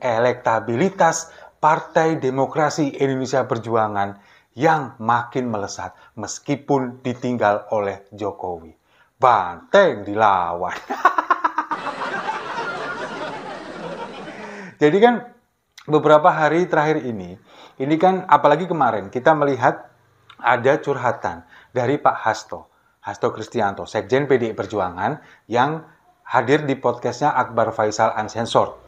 elektabilitas Partai Demokrasi Indonesia Perjuangan yang makin melesat meskipun ditinggal oleh Jokowi. Banteng dilawan. Jadi kan beberapa hari terakhir ini kan apalagi kemarin kita melihat ada curhatan dari Pak Hasto Kristianto, Sekjen PDI Perjuangan yang hadir di podcastnya Akbar Faisal Uncensored.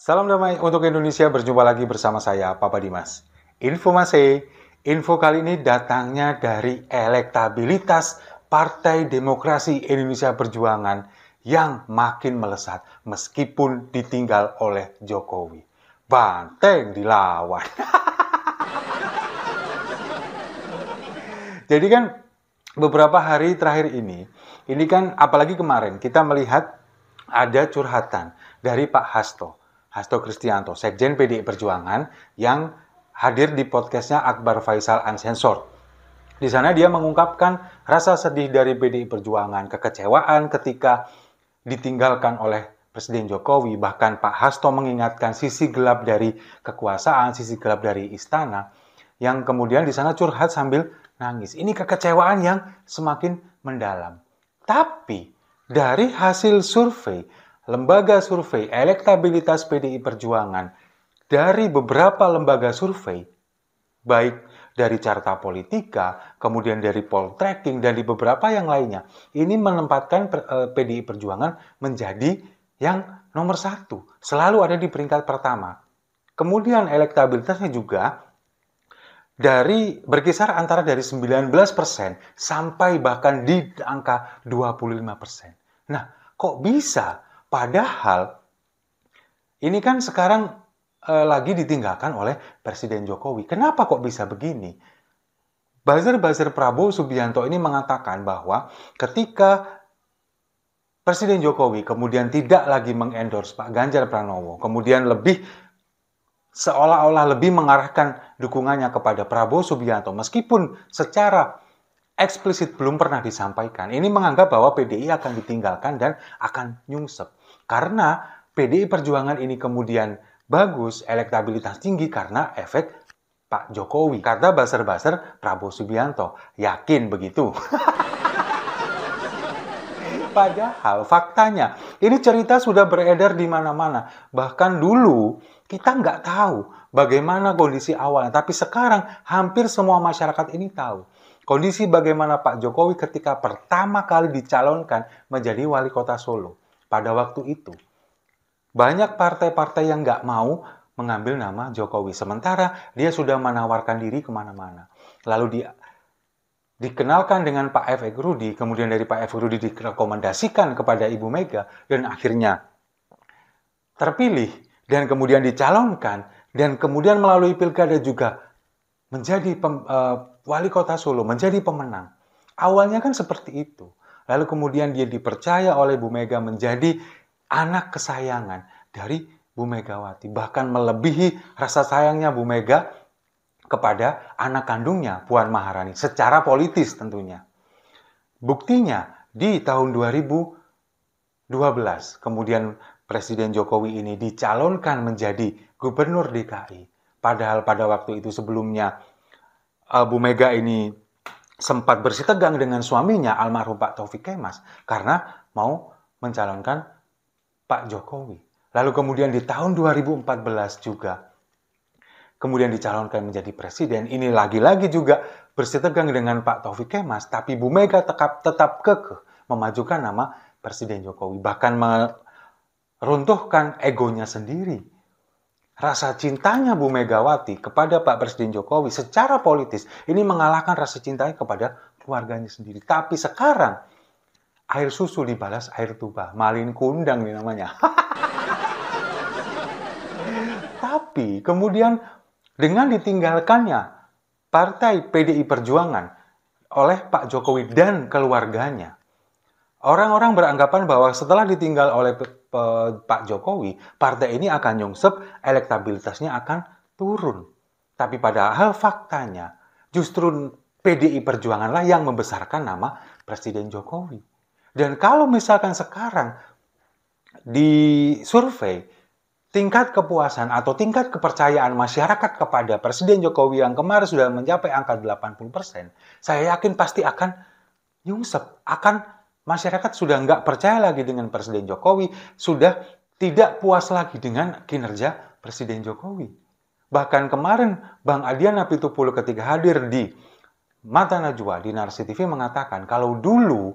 Salam damai untuk Indonesia, berjumpa lagi bersama saya, Papa Dimas. Info kali ini datangnya dari elektabilitas Partai Demokrasi Indonesia Perjuangan yang makin melesat meskipun ditinggal oleh Jokowi. Banteng dilawan. Jadi kan beberapa hari terakhir ini kan apalagi kemarin kita melihat ada curhatan dari Pak Hasto Kristianto, Sekjen PDI Perjuangan yang hadir di podcastnya Akbar Faisal Uncensored. Di sana dia mengungkapkan rasa sedih dari PDI Perjuangan, kekecewaan ketika ditinggalkan oleh Presiden Jokowi. Bahkan Pak Hasto mengingatkan sisi gelap dari kekuasaan, sisi gelap dari istana, yang kemudian di sana curhat sambil nangis. Ini kekecewaan yang semakin mendalam. Tapi dari hasil survei, lembaga survei elektabilitas PDI Perjuangan dari beberapa lembaga survei, baik dari Carta Politika, kemudian dari Poltreking, dan di beberapa yang lainnya, ini menempatkan PDI Perjuangan menjadi yang nomor 1, selalu ada di peringkat pertama. Kemudian elektabilitasnya juga berkisar antara dari 19% sampai bahkan di angka 25%. Nah, kok bisa? Padahal ini kan sekarang lagi ditinggalkan oleh Presiden Jokowi. Kenapa kok bisa begini? Buzzer Prabowo Subianto ini mengatakan bahwa ketika Presiden Jokowi kemudian tidak lagi mengendorse Pak Ganjar Pranowo, kemudian seolah-olah lebih mengarahkan dukungannya kepada Prabowo Subianto, meskipun secara eksplisit belum pernah disampaikan. Ini menganggap bahwa PDI akan ditinggalkan dan akan nyungsep. Karena PDI Perjuangan ini kemudian bagus, elektabilitas tinggi karena efek Pak Jokowi. Kata buzzer Prabowo Subianto, yakin begitu? Padahal faktanya, ini cerita sudah beredar di mana-mana. Bahkan dulu kita nggak tahu bagaimana kondisi awalnya. Tapi sekarang hampir semua masyarakat ini tahu. Kondisi bagaimana Pak Jokowi ketika pertama kali dicalonkan menjadi wali kota Solo. Pada waktu itu, banyak partai-partai yang nggak mau mengambil nama Jokowi. Sementara dia sudah menawarkan diri kemana-mana. Lalu dikenalkan dengan Pak F. Rudi, kemudian dari Pak F. Rudi direkomendasikan kepada Ibu Mega, dan akhirnya terpilih, dan kemudian dicalonkan, dan kemudian melalui pilkada juga menjadi wali kota Solo, menjadi pemenang. Awalnya kan seperti itu. Lalu kemudian dia dipercaya oleh Bu Mega menjadi anak kesayangan dari Bu Megawati. Bahkan melebihi rasa sayangnya Bu Mega kepada anak kandungnya, Puan Maharani. Secara politis tentunya. Buktinya di tahun 2012, kemudian Presiden Jokowi ini dicalonkan menjadi Gubernur DKI. Padahal pada waktu itu sebelumnya Bu Mega ini sempat bersitegang dengan suaminya almarhum Pak Taufik Kemas karena mau mencalonkan Pak Jokowi. Lalu kemudian di tahun 2014 juga kemudian dicalonkan menjadi presiden. Ini lagi-lagi juga bersitegang dengan Pak Taufik Kemas, tapi Bu Mega tetap kekeh memajukan nama Presiden Jokowi, bahkan meruntuhkan egonya sendiri. Rasa cintanya Bu Megawati kepada Pak Presiden Jokowi secara politis ini mengalahkan rasa cintanya kepada keluarganya sendiri. Tapi sekarang air susu dibalas air tuba, malin kundang nih namanya. Tapi kemudian dengan ditinggalkannya Partai PDI Perjuangan oleh Pak Jokowi dan keluarganya, orang-orang beranggapan bahwa setelah ditinggal oleh Pak Jokowi, partai ini akan nyungsep, elektabilitasnya akan turun. Tapi padahal faktanya justru PDI Perjuanganlah yang membesarkan nama Presiden Jokowi. Dan kalau misalkan sekarang di survei, tingkat kepuasan atau tingkat kepercayaan masyarakat kepada Presiden Jokowi yang kemarin sudah mencapai angka 80%, saya yakin pasti akan nyungsep, masyarakat sudah nggak percaya lagi dengan Presiden Jokowi, sudah tidak puas lagi dengan kinerja Presiden Jokowi. Bahkan kemarin Bang Adian Apitupulu ketika hadir di Mata Najwa di Narsi TV mengatakan kalau dulu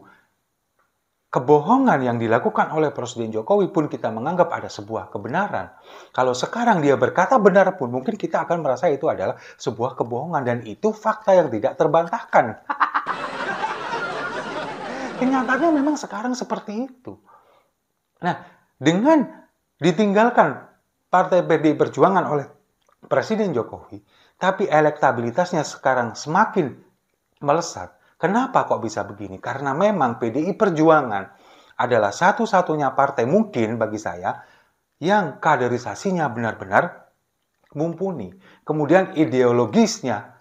kebohongan yang dilakukan oleh Presiden Jokowi pun kita menganggap ada sebuah kebenaran. Kalau sekarang dia berkata benar pun, mungkin kita akan merasa itu adalah sebuah kebohongan. Dan itu fakta yang tidak terbantahkan. Kenyataannya memang sekarang seperti itu. Nah, dengan ditinggalkan Partai PDI Perjuangan oleh Presiden Jokowi, tapi elektabilitasnya sekarang semakin melesat. Kenapa kok bisa begini? Karena memang PDI Perjuangan adalah satu-satunya partai mungkin bagi saya yang kaderisasinya benar-benar mumpuni. Kemudian ideologisnya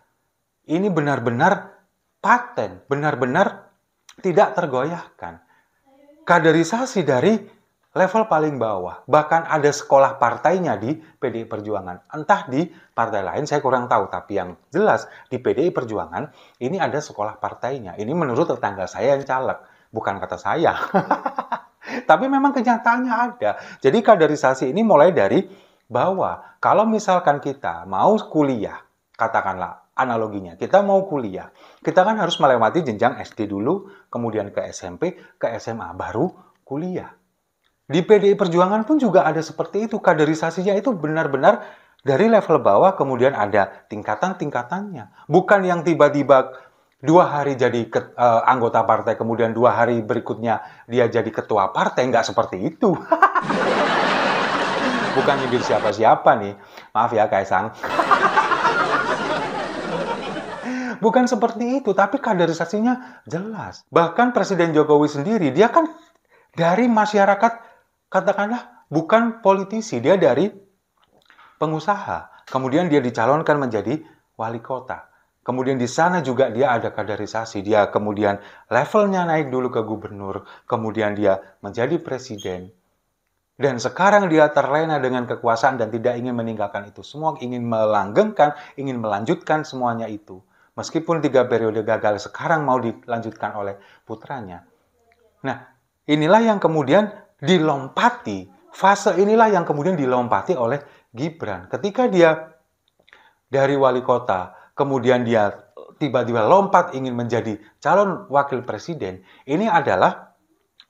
ini benar-benar paten, benar-benar tidak tergoyahkan. Kaderisasi dari level paling bawah. Bahkan ada sekolah partainya di PDI Perjuangan. Entah di partai lain, saya kurang tahu. Tapi yang jelas, di PDI Perjuangan, ini ada sekolah partainya. Ini menurut tetangga saya yang caleg. Bukan kata saya. Tapi memang kenyataannya ada. Jadi kaderisasi ini mulai dari bawah. Kalau misalkan kita mau kuliah, katakanlah analoginya, kita mau kuliah. Kita kan harus melewati jenjang SD dulu, kemudian ke SMP, ke SMA, baru kuliah. Di PDI Perjuangan pun juga ada seperti itu. Kaderisasinya itu benar-benar dari level bawah, kemudian ada tingkatan-tingkatannya. Bukan yang tiba-tiba 2 hari jadi anggota partai, kemudian 2 hari berikutnya dia jadi ketua partai. Nggak seperti itu. Bukan nyindir siapa-siapa nih. Maaf ya Kaisang. Bukan seperti itu, tapi kaderisasinya jelas. Bahkan Presiden Jokowi sendiri, dia kan dari masyarakat, katakanlah bukan politisi, dia dari pengusaha. Kemudian dia dicalonkan menjadi wali kota. Kemudian di sana juga dia ada kaderisasi. Dia kemudian levelnya naik dulu ke gubernur. Kemudian dia menjadi presiden. Dan sekarang dia terlena dengan kekuasaan dan tidak ingin meninggalkan itu semua. Ingin melanggengkan, ingin melanjutkan semuanya itu. Meskipun 3 periode gagal, sekarang mau dilanjutkan oleh putranya. Nah, inilah yang kemudian dilompati, fase inilah yang kemudian dilompati oleh Gibran. Ketika dia dari wali kota, kemudian dia tiba-tiba lompat ingin menjadi calon wakil presiden, ini adalah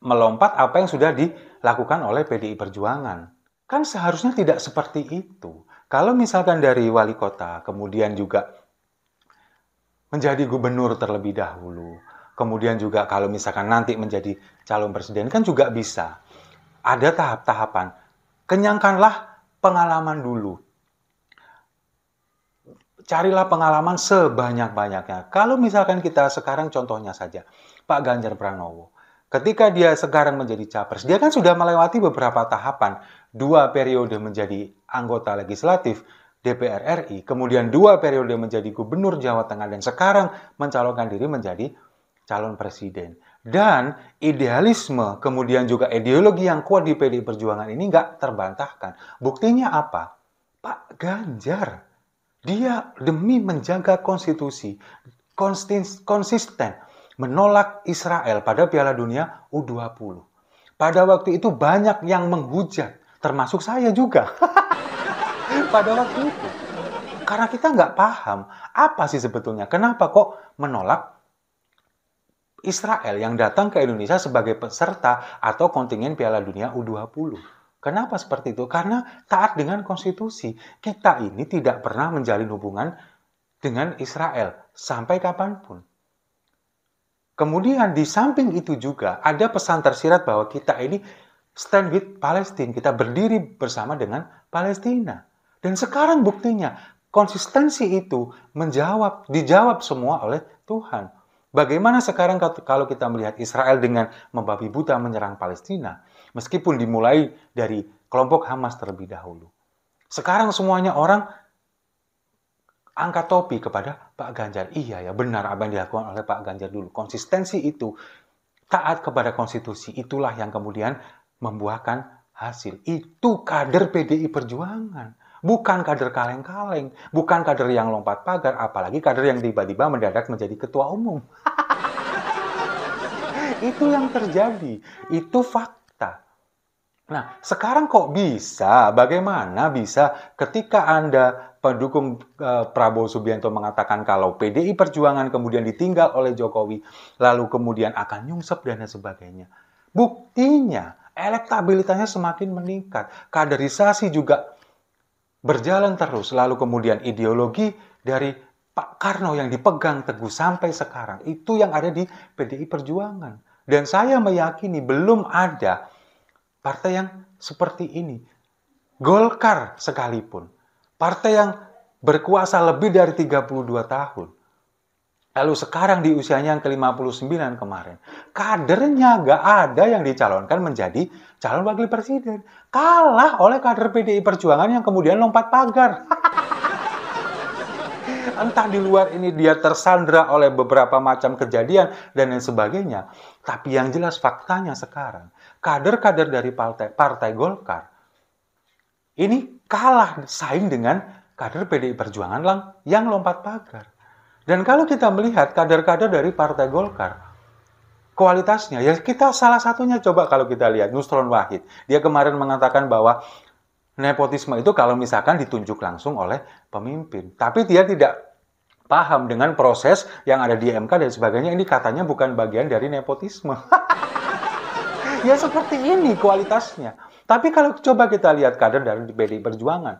melompat apa yang sudah dilakukan oleh PDI Perjuangan. Kan seharusnya tidak seperti itu. Kalau misalkan dari wali kota, kemudian juga menjadi gubernur terlebih dahulu, kemudian juga kalau misalkan nanti menjadi calon presiden kan juga bisa. Ada tahap-tahapan. Kenyangkanlah pengalaman dulu. Carilah pengalaman sebanyak-banyaknya. Kalau misalkan kita sekarang contohnya saja, Pak Ganjar Pranowo. Ketika dia sekarang menjadi capres, dia kan sudah melewati beberapa tahapan. 2 periode menjadi anggota legislatif DPR RI, kemudian 2 periode menjadi gubernur Jawa Tengah, dan sekarang mencalonkan diri menjadi calon presiden. Dan idealisme, kemudian juga ideologi yang kuat di PDI Perjuangan ini nggak terbantahkan. Buktinya apa? Pak Ganjar, dia demi menjaga konstitusi, konsisten menolak Israel pada Piala Dunia U20. Pada waktu itu banyak yang menghujat, termasuk saya juga. Pada waktu itu. Karena kita nggak paham, apa sih sebetulnya, kenapa kok menolak Israel yang datang ke Indonesia sebagai peserta atau kontingen Piala Dunia U20. Kenapa seperti itu? Karena taat dengan konstitusi. Kita ini tidak pernah menjalin hubungan dengan Israel sampai kapanpun. Kemudian di samping itu juga ada pesan tersirat bahwa kita ini stand with Palestine. Kita berdiri bersama dengan Palestina. Dan sekarang buktinya, konsistensi itu dijawab semua oleh Tuhan. Bagaimana sekarang kalau kita melihat Israel dengan membabi buta menyerang Palestina, meskipun dimulai dari kelompok Hamas terlebih dahulu. Sekarang semuanya orang angkat topi kepada Pak Ganjar. Iya ya, benar apa yang dilakukan oleh Pak Ganjar dulu. Konsistensi itu, taat kepada konstitusi, itulah yang kemudian membuahkan hasil. Itu kader PDI Perjuangan. Bukan kader kaleng-kaleng, bukan kader yang lompat pagar, apalagi kader yang tiba-tiba mendadak menjadi ketua umum. Itu yang terjadi, itu fakta. Nah, sekarang kok bisa, bagaimana bisa ketika Anda pendukung Prabowo Subianto mengatakan kalau PDI Perjuangan kemudian ditinggal oleh Jokowi, lalu kemudian akan nyungsep dan sebagainya. Buktinya, elektabilitasnya semakin meningkat, kaderisasi juga berjalan terus, lalu kemudian ideologi dari Pak Karno yang dipegang teguh sampai sekarang, itu yang ada di PDI Perjuangan. Dan saya meyakini belum ada partai yang seperti ini. Golkar sekalipun, partai yang berkuasa lebih dari 32 tahun, lalu sekarang di usianya yang ke-59 kemarin, kadernya nggak ada yang dicalonkan menjadi calon wakil presiden. Kalah oleh kader PDI Perjuangan yang kemudian lompat pagar. Entah di luar ini dia tersandra oleh beberapa macam kejadian dan lain sebagainya. Tapi yang jelas faktanya sekarang, kader-kader dari partai Golkar ini kalah saing dengan kader PDI Perjuangan yang lompat pagar. Dan kalau kita melihat kader-kader dari Partai Golkar, kualitasnya, ya kita salah satunya coba kalau kita lihat, Nusron Wahid. Dia kemarin mengatakan bahwa nepotisme itu kalau misalkan ditunjuk langsung oleh pemimpin. Tapi dia tidak paham dengan proses yang ada di MK dan sebagainya. Ini katanya bukan bagian dari nepotisme. Ya seperti ini kualitasnya. Tapi kalau coba kita lihat kader dari PDI Perjuangan,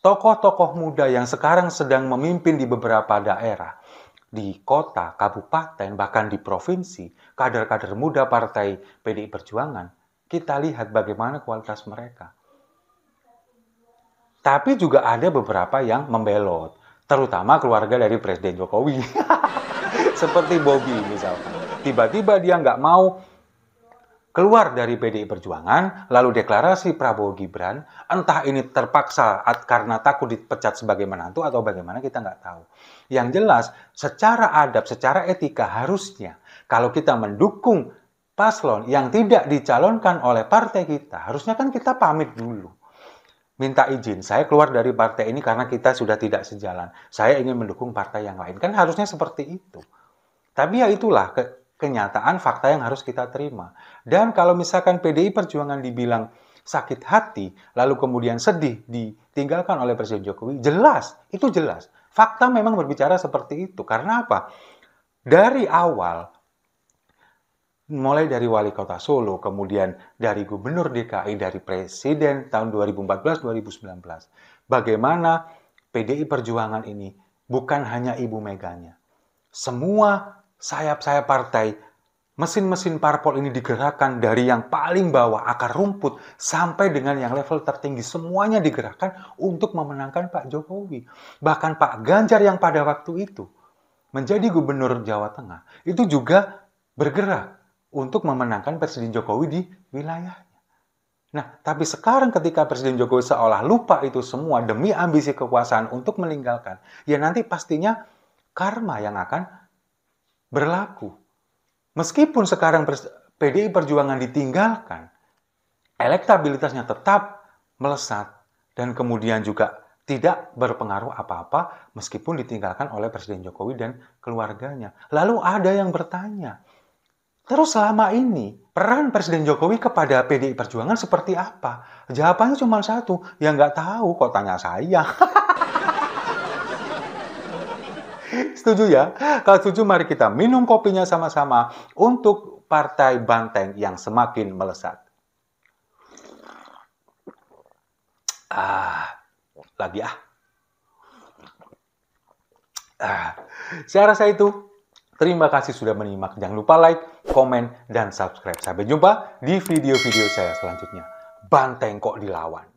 tokoh-tokoh muda yang sekarang sedang memimpin di beberapa daerah, di kota, kabupaten, bahkan di provinsi, kader-kader muda partai PDI Perjuangan, kita lihat bagaimana kualitas mereka. Tapi juga ada beberapa yang membelot, terutama keluarga dari Presiden Jokowi. Seperti Bobby misalkan. Tiba-tiba dia nggak mau keluar dari PDI Perjuangan, lalu deklarasi Prabowo Gibran, entah ini terpaksa karena takut dipecat sebagai menantu atau bagaimana kita nggak tahu. Yang jelas, secara adab, secara etika harusnya, kalau kita mendukung paslon yang tidak dicalonkan oleh partai kita, harusnya kan kita pamit dulu. Minta izin, saya keluar dari partai ini karena kita sudah tidak sejalan. Saya ingin mendukung partai yang lain. Kan harusnya seperti itu. Tapi ya itulah kenyataan fakta yang harus kita terima. Dan kalau misalkan PDI Perjuangan dibilang sakit hati, lalu kemudian sedih ditinggalkan oleh Presiden Jokowi, jelas, itu jelas. Fakta memang berbicara seperti itu. Karena apa? Dari awal, mulai dari wali kota Solo, kemudian dari gubernur DKI, dari presiden tahun 2014-2019, bagaimana PDI Perjuangan ini bukan hanya Ibu Meganya. Semua sayap-sayap partai, mesin-mesin parpol ini digerakkan dari yang paling bawah, akar rumput, sampai dengan yang level tertinggi. Semuanya digerakkan untuk memenangkan Pak Jokowi. Bahkan Pak Ganjar yang pada waktu itu menjadi gubernur Jawa Tengah, itu juga bergerak untuk memenangkan Presiden Jokowi di wilayahnya. Nah, tapi sekarang ketika Presiden Jokowi seolah lupa itu semua demi ambisi kekuasaan untuk meninggalkan, ya nanti pastinya karma yang akan berlaku. Meskipun sekarang PDI Perjuangan ditinggalkan, elektabilitasnya tetap melesat dan kemudian juga tidak berpengaruh apa-apa meskipun ditinggalkan oleh Presiden Jokowi dan keluarganya. Lalu ada yang bertanya, terus selama ini peran Presiden Jokowi kepada PDI Perjuangan seperti apa? Jawabannya cuma satu, ya nggak tahu kok tanya saya. Setuju ya? Kalau setuju mari kita minum kopinya sama-sama untuk Partai Banteng yang semakin melesat. Saya rasa itu. Terima kasih sudah menyimak. Jangan lupa like, komen, dan subscribe. Sampai jumpa di video-video saya selanjutnya. Banteng kok dilawan.